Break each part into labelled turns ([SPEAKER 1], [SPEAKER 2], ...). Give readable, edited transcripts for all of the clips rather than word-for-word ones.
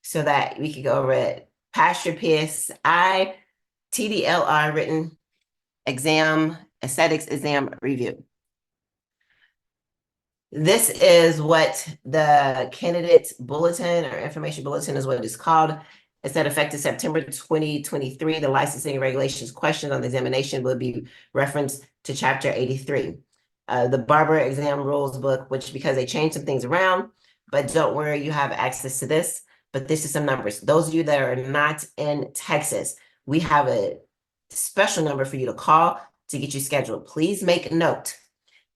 [SPEAKER 1] so that we could go over it. Pass your PSI, TDLR written exam, aesthetics exam review. This is what the candidate bulletin or information bulletin is what it's called. It said effective September 2023, the licensing regulations question on the examination will be referenced to chapter 83. The barber exam rules book, which because they changed some things around, but don't worry, you have access to this. But this is some numbers. Those of you that are not in Texas, we have a special number for you to call to get you scheduled. Please make note.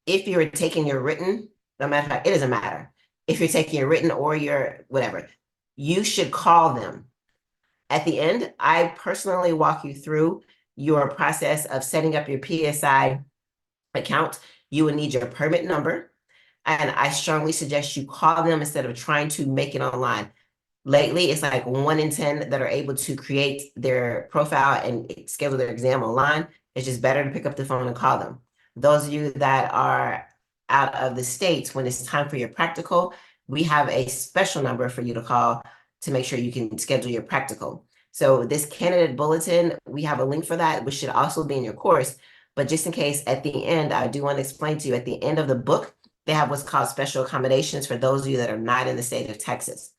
[SPEAKER 1] If you're taking your written, no matter how, it doesn't matter. If you're taking your written or your whatever, you should call them. At the end, I personally walk you through your process of setting up your PSI account. You will need your permit number. And I strongly suggest you call them instead of trying to make it online. Lately, it's like 1 in 10 that are able to create their profile and schedule their exam online. It's just better to pick up the phone and call them. Those of you that are out of the States, when it's time for your practical, we have a special number for you to call to make sure you can schedule your practical. So this candidate bulletin, we have a link for that, which should also be in your course. But just in case, at the end, I do want to explain to you, at the end of the book, they have what's called special accommodations for those of you that are not in the state of Texas.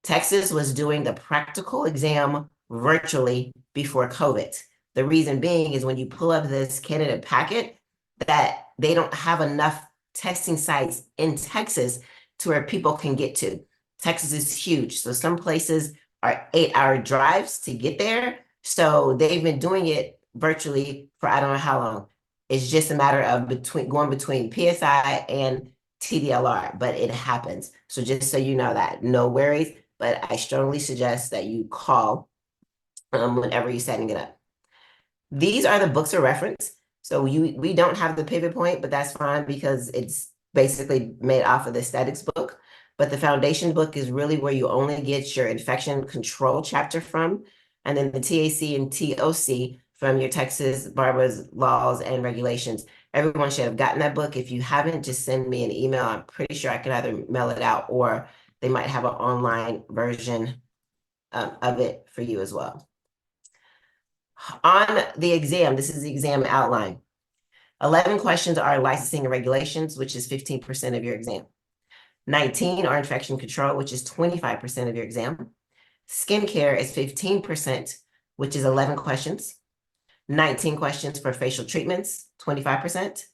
[SPEAKER 1] Texas was doing the practical exam virtually before COVID. The reason being is when you pull up this candidate packet, that they don't have enough testing sites in Texas to where people can get to. Texas is huge. So some places are 8-hour drives to get there. So they've been doing it virtually for I don't know how long. It's just a matter of going between PSI and TDLR, but it happens. So just so you know that, no worries. But I strongly suggest that you call whenever you're setting it up. These are the books of reference. So we don't have the pivot point, but that's fine because it's basically made off of the aesthetics book. But the foundation book is really where you only get your infection control chapter from, and then the TAC and TOC from your Texas Barber's laws and regulations. Everyone should have gotten that book. If you haven't, just send me an email. I'm pretty sure I can either mail it out or they might have an online version of it for you as well. On the exam, this is the exam outline. 11 questions are licensing and regulations, which is 15% of your exam. 19 are infection control, which is 25% of your exam. Skincare is 15%, which is 11 questions. 19 questions for facial treatments, 25%.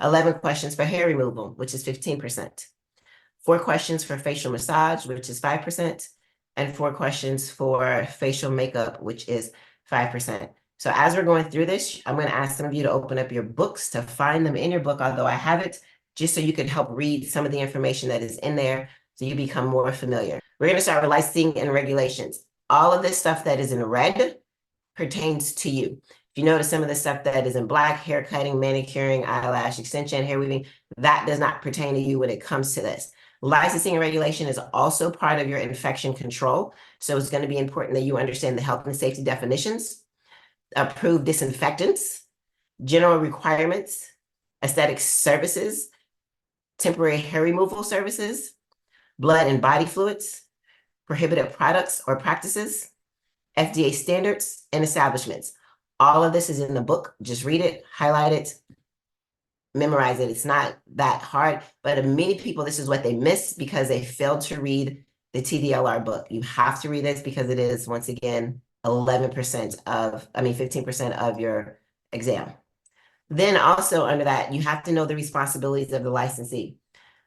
[SPEAKER 1] 11 questions for hair removal, which is 15%. 4 questions for facial massage, which is 5%. And 4 questions for facial makeup, which is 5%. So as we're going through this, I'm going to ask some of you to open up your books to find them in your book, although I have it, just so you can help read some of the information that is in there so you become more familiar. We're going to start with licensing and regulations. All of this stuff that is in red pertains to you. If you notice some of the stuff that is in black, hair cutting, manicuring, eyelash extension, hair weaving, that does not pertain to you when it comes to this. Licensing and regulation is also part of your infection control. So it's going to be important that you understand the health and safety definitions, approved disinfectants, general requirements, aesthetic services, temporary hair removal services, blood and body fluids, prohibited products or practices, FDA standards, and establishments. All of this is in the book. Just read it, highlight it, memorize it. It's not that hard, but many people, this is what they miss because they failed to read the TDLR book. You have to read this because it is, once again, 15% of your exam. Then also under that, you have to know the responsibilities of the licensee.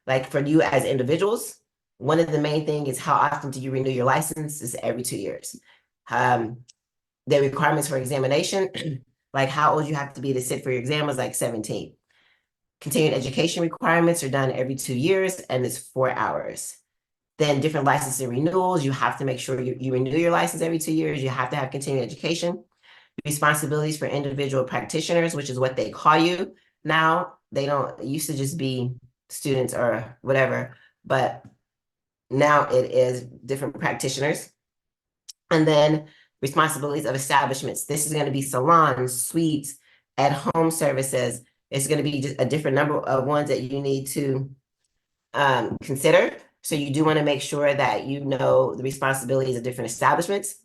[SPEAKER 1] Like for you as individuals, one of the main things is how often do you renew your license? Is every 2 years. The requirements for examination, like how old you have to be to sit for your exam is like 17. Continuing education requirements are done every 2 years and it's 4 hours. Then different licensing renewals, you have to make sure you renew your license every 2 years. You have to have continuing education. Responsibilities for individual practitioners, which is what they call you now. They don't, it used to just be students or whatever, but now it is different practitioners. And then responsibilities of establishments. This is going to be salons, suites, at-home services. It's going to be just a different number of ones that you need to consider. So you do want to make sure that you know the responsibilities of different establishments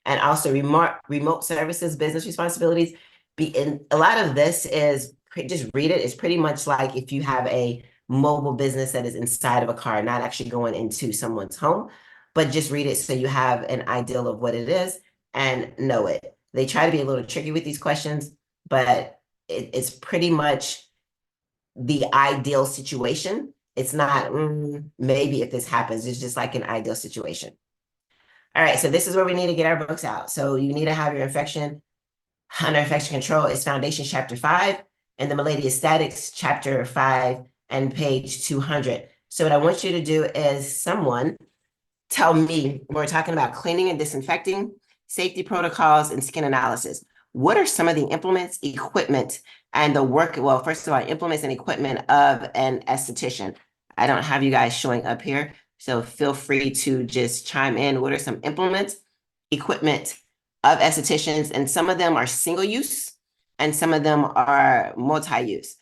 [SPEAKER 1] and also remote services, business responsibilities. And a lot of this is just read it. It's pretty much like if you have a mobile business that is inside of a car, not actually going into someone's home, but just read it so you have an idea of what it is and know it. They try to be a little tricky with these questions, but it's pretty much the ideal situation. It's not maybe if this happens, it's just like an ideal situation. All right, so this is where we need to get our books out. So you need to have your infection under infection control is Foundation Chapter 5 and the Malady Aesthetics Chapter 5 and page 200. So what I want you to do is someone tell me, when we're talking about cleaning and disinfecting, safety protocols, and skin analysis, what are some of the implements, equipment, and the work, well, first of all, implements and equipment of an esthetician. I don't have you guys showing up here, so feel free to just chime in. What are some implements, equipment of estheticians? And some of them are single use, and some of them are multi-use.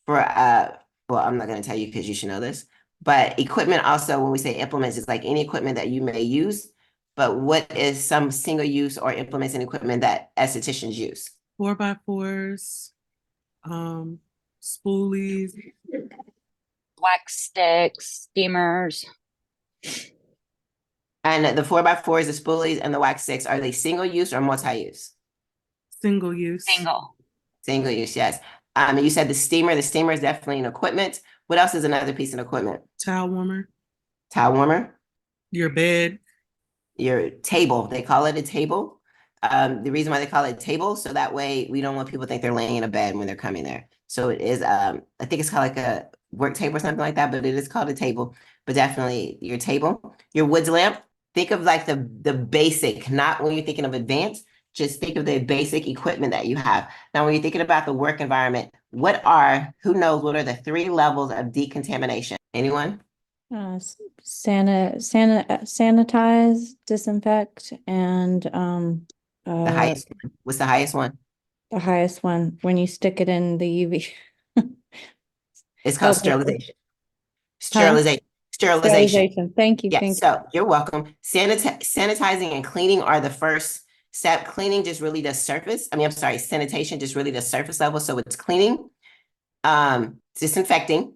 [SPEAKER 1] Well, I'm not going to tell you because you should know this. But equipment also, when we say implements, it's like any equipment that you may use. But what is some single use or implements and equipment that estheticians use?
[SPEAKER 2] 4x4s, spoolies,
[SPEAKER 3] wax sticks, steamers.
[SPEAKER 1] And the 4x4s, the spoolies, and the wax sticks, are they single use or multi-use?
[SPEAKER 2] single use.
[SPEAKER 1] Single use, yes. You said the steamer is definitely an equipment. What else is another piece of equipment?
[SPEAKER 2] Towel warmer.
[SPEAKER 1] Towel warmer.
[SPEAKER 2] Your bed.
[SPEAKER 1] Your table. They call it a table. The reason why they call it a table, so that way we don't want people to think they're laying in a bed when they're coming there. So it is, I think it's called like a work table or something like that, but it is called a table. But definitely your table. Your woods lamp. Think of like the basic, not when you're thinking of advanced, just think of the basic equipment that you have. Now, when you're thinking about the work environment, who knows, what are the 3 levels of decontamination? Anyone?
[SPEAKER 4] Sanitize, disinfect, and
[SPEAKER 1] The highest one. What's the highest one?
[SPEAKER 4] the highest one when you stick it in the UV.
[SPEAKER 1] It's called
[SPEAKER 4] Okay.
[SPEAKER 1] sterilization. Sterilization.
[SPEAKER 4] Thank you.
[SPEAKER 1] Yeah,
[SPEAKER 4] Thank you.
[SPEAKER 1] so you're welcome. Sanitizing and cleaning are the first step. Cleaning just really does surface. I'm sorry, sanitation just really does surface level. So it's cleaning, disinfecting,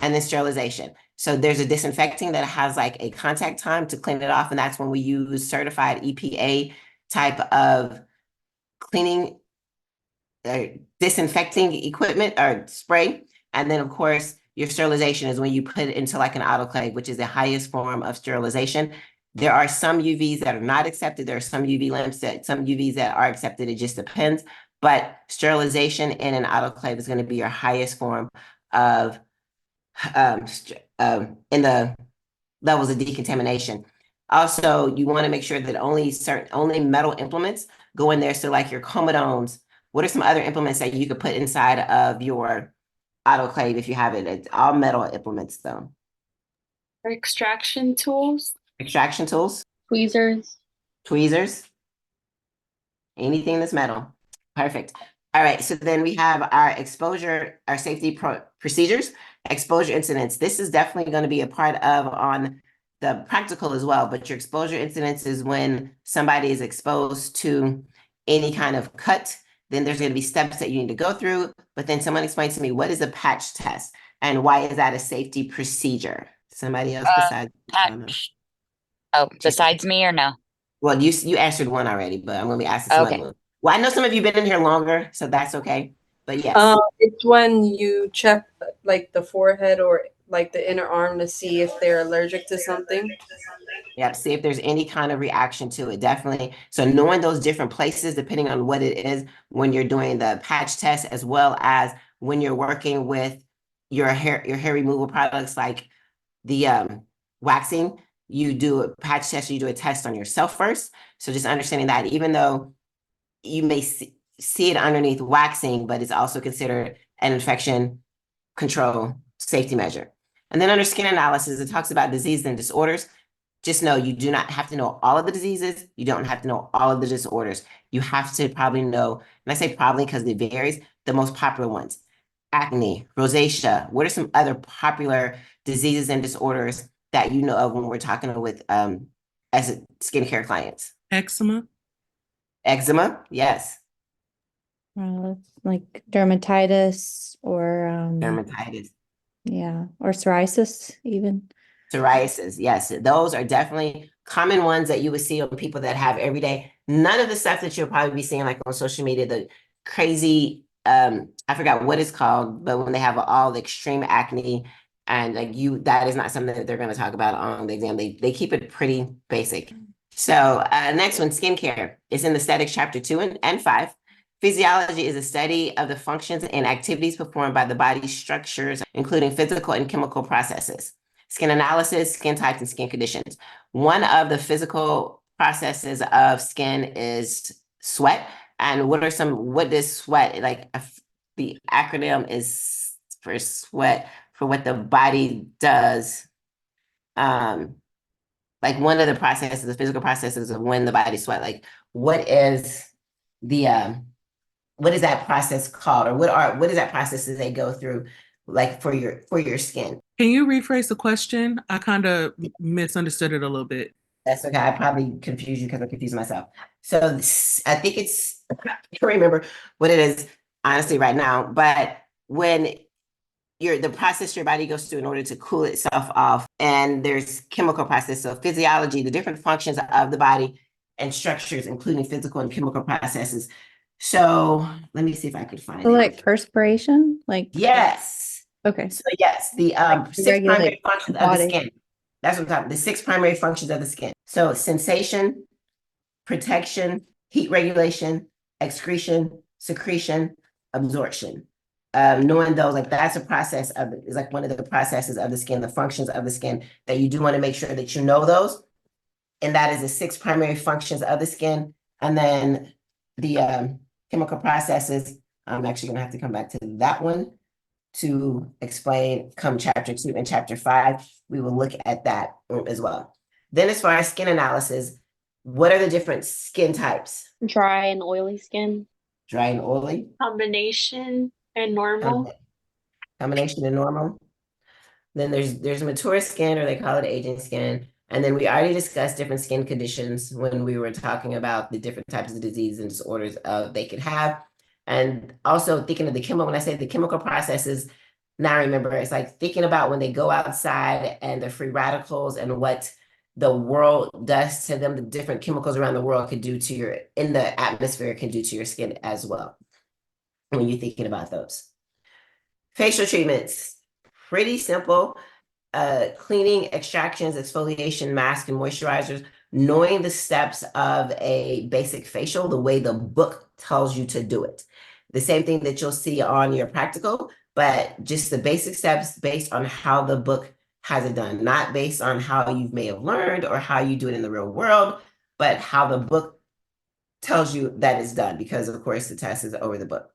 [SPEAKER 1] and then sterilization. So there's a disinfecting that has like a contact time to clean it off. And that's when we use certified EPA type of cleaning, disinfecting equipment or spray. And then of course, your sterilization is when you put it into like an autoclave, which is the highest form of sterilization. There are some UVs that are not accepted. There are some UVs that are accepted. It just depends. But sterilization in an autoclave is going to be your highest form of in the levels of decontamination. Also, you want to make sure that only metal implements go in there. So like your comedones, what are some other implements that you could put inside of your autoclave if you have it? It's all metal implements though.
[SPEAKER 5] Extraction tools.
[SPEAKER 1] Extraction tools.
[SPEAKER 5] Tweezers.
[SPEAKER 1] Anything that's metal. Perfect. All right, so then we have our exposure, our safety procedures, exposure incidents. This is definitely going to be a part of on the practical as well, but your exposure incidents is when somebody is exposed to any kind of cut, then there's going to be steps that you need to go through. But then someone explained to me, what is a patch test and why is that a safety procedure? Somebody else besides
[SPEAKER 3] Patch. Oh, besides me or no?
[SPEAKER 1] Well, you answered one already, but I'm going to be asking some other one. Well, I know some of you been in here longer, so that's okay. But yes.
[SPEAKER 5] It's when you check like the forehead or like the inner arm to see if they're allergic to something.
[SPEAKER 1] Yep, see if there's any kind of reaction to it, definitely. So knowing those different places, depending on what it is, when you're doing the patch test, as well as when you're working with your hair removal products like the waxing, you do a patch test, you do a test on yourself first. So just understanding that even though you may see it underneath waxing, but it's also considered an infection control safety measure. And then under skin analysis, it talks about diseases and disorders. Just know you do not have to know all of the diseases. You don't have to know all of the disorders. You have to probably know, and I say probably because it varies, the most popular ones. Acne, rosacea. What are some other popular diseases and disorders that you know of when we're talking with as skincare clients?
[SPEAKER 2] Eczema.
[SPEAKER 1] Eczema, yes.
[SPEAKER 4] Like dermatitis or
[SPEAKER 1] Dermatitis,
[SPEAKER 4] yeah, or psoriasis even.
[SPEAKER 1] psoriasis, yes. Those are definitely common ones that you would see on people that have every day. None of the stuff that you'll probably be seeing like on social media, the crazy, I forgot what it's called, but when they have all the extreme acne and like that is not something that they're going to talk about on the exam. They keep it pretty basic. So next one, skincare is in the Aesthetics chapter 2 and 5. Physiology is a study of the functions and activities performed by the body's structures, including physical and chemical processes. Skin analysis, skin types, and skin conditions. One of the physical processes of skin is sweat. And what does sweat, like the acronym is for sweat, for what the body does. Like one of the processes, the physical processes of when the body sweat, like what is what is that process called, or what is that process that they go through, like for your skin?
[SPEAKER 2] Can you rephrase the question? I kind of misunderstood it a little bit.
[SPEAKER 1] That's okay. I probably confused you because I confused myself. So I think I can't remember what it is honestly right now, but when the process your body goes through in order to cool itself off, and there's chemical process. So physiology, the different functions of the body and structures, including physical and chemical processes. So let me see if I could find
[SPEAKER 4] So
[SPEAKER 1] it.
[SPEAKER 4] like perspiration, like
[SPEAKER 1] Yes.
[SPEAKER 4] okay.
[SPEAKER 1] So yes, the
[SPEAKER 4] Like to
[SPEAKER 1] six primary
[SPEAKER 4] regulate
[SPEAKER 1] functions
[SPEAKER 4] the
[SPEAKER 1] of the
[SPEAKER 4] body.
[SPEAKER 1] skin. That's what I'm talking about. The 6 primary functions of the skin. So sensation, protection, heat regulation, excretion, secretion, absorption. Knowing those, like that's a process is like one of the processes of the skin, the functions of the skin that you do want to make sure that you know those. And that is the 6 primary functions of the skin. And then the chemical processes, I'm actually gonna have to come back to that one to explain come chapter 2 and chapter 5. We will look at that as well. Then as far as skin analysis, what are the different skin types?
[SPEAKER 6] Dry and oily skin.
[SPEAKER 1] Dry and oily?
[SPEAKER 6] Combination and normal.
[SPEAKER 1] Combination and normal. Then there's mature skin, or they call it aging skin. And then we already discussed different skin conditions when we were talking about the different types of diseases and disorders they could have. And also thinking of when I say the chemical processes, now remember, it's like thinking about when they go outside and the free radicals and what the world does to them, the different chemicals around the world could do to in the atmosphere can do to your skin as well, when you're thinking about those. Facial treatments, pretty simple. Cleaning, extractions, exfoliation, mask, and moisturizers, knowing the steps of a basic facial, the way the book tells you to do it. The same thing that you'll see on your practical, but just the basic steps based on how the book has it done, not based on how you may have learned or how you do it in the real world, but how the book tells you that it's done, because of course the test is over the book.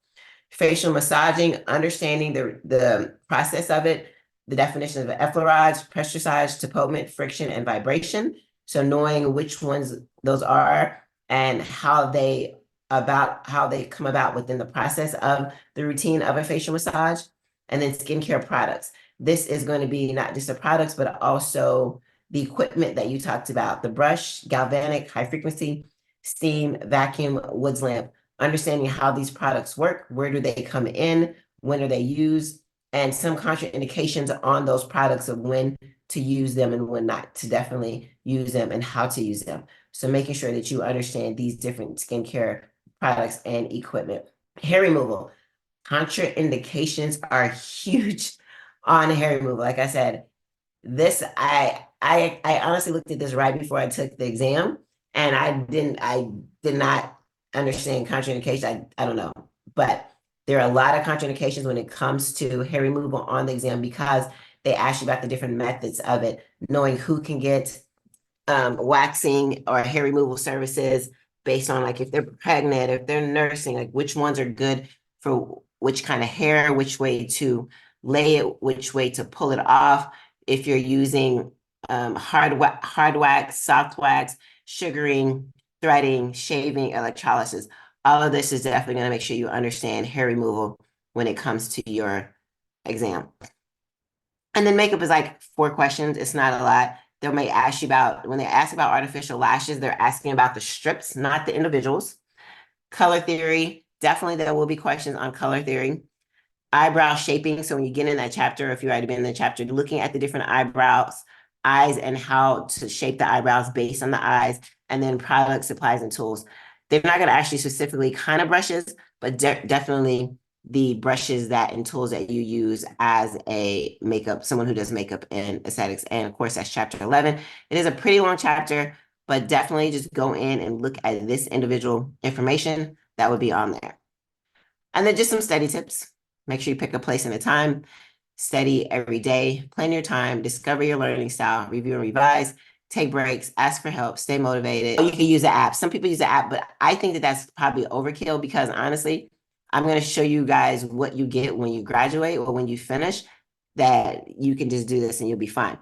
[SPEAKER 1] Facial massaging, understanding the process of it, the definition of effleurage, pressurized, tapotement, friction, and vibration. So knowing which ones those are and how they come about within the process of the routine of a facial massage. And then skincare products. This is going to be not just the products, but also the equipment that you talked about, the brush, galvanic, high frequency, steam, vacuum, woods lamp, understanding how these products work, where do they come in, when are they used, and some contraindications on those products of when to use them and when not to definitely use them and how to use them. So making sure that you understand these different skincare products and equipment. Hair removal. Contraindications are huge on hair removal. Like I said, I honestly looked at this right before I took the exam, and I did not understand contraindication. I don't know, but there are a lot of contraindications when it comes to hair removal on the exam, because they ask you about the different methods of it, knowing who can get waxing or hair removal services based on like if they're pregnant, if they're nursing, like which ones are good for which kind of hair, which way to lay it, which way to pull it off. If you're using hard wax, soft wax, sugaring, threading, shaving, electrolysis, all of this is definitely going to make sure you understand hair removal when it comes to your exam. And then makeup is like 4 questions. It's not a lot. They may ask you about, when they ask about artificial lashes, they're asking about the strips, not the individuals. Color theory, definitely there will be questions on color theory. Eyebrow shaping. So when you get in that chapter, if you've already been in the chapter, looking at the different eyes and how to shape the eyebrows based on the eyes, and then products, supplies, and tools. They're not going to ask you specifically kind of brushes, but definitely the brushes that and tools that you use as a makeup, someone who does makeup and aesthetics. And of course, that's chapter 11. It is a pretty long chapter, but definitely just go in and look at this individual information that would be on there. And then just some study tips. Make sure you pick a place and a time. Study every day, plan your time, discover your learning style, review and revise, take breaks, ask for help, stay motivated. You can use the app. Some people use the app, but I think that that's probably overkill because honestly, I'm going to show you guys what you get when you graduate or when you finish, that you can just do this and you'll be fine.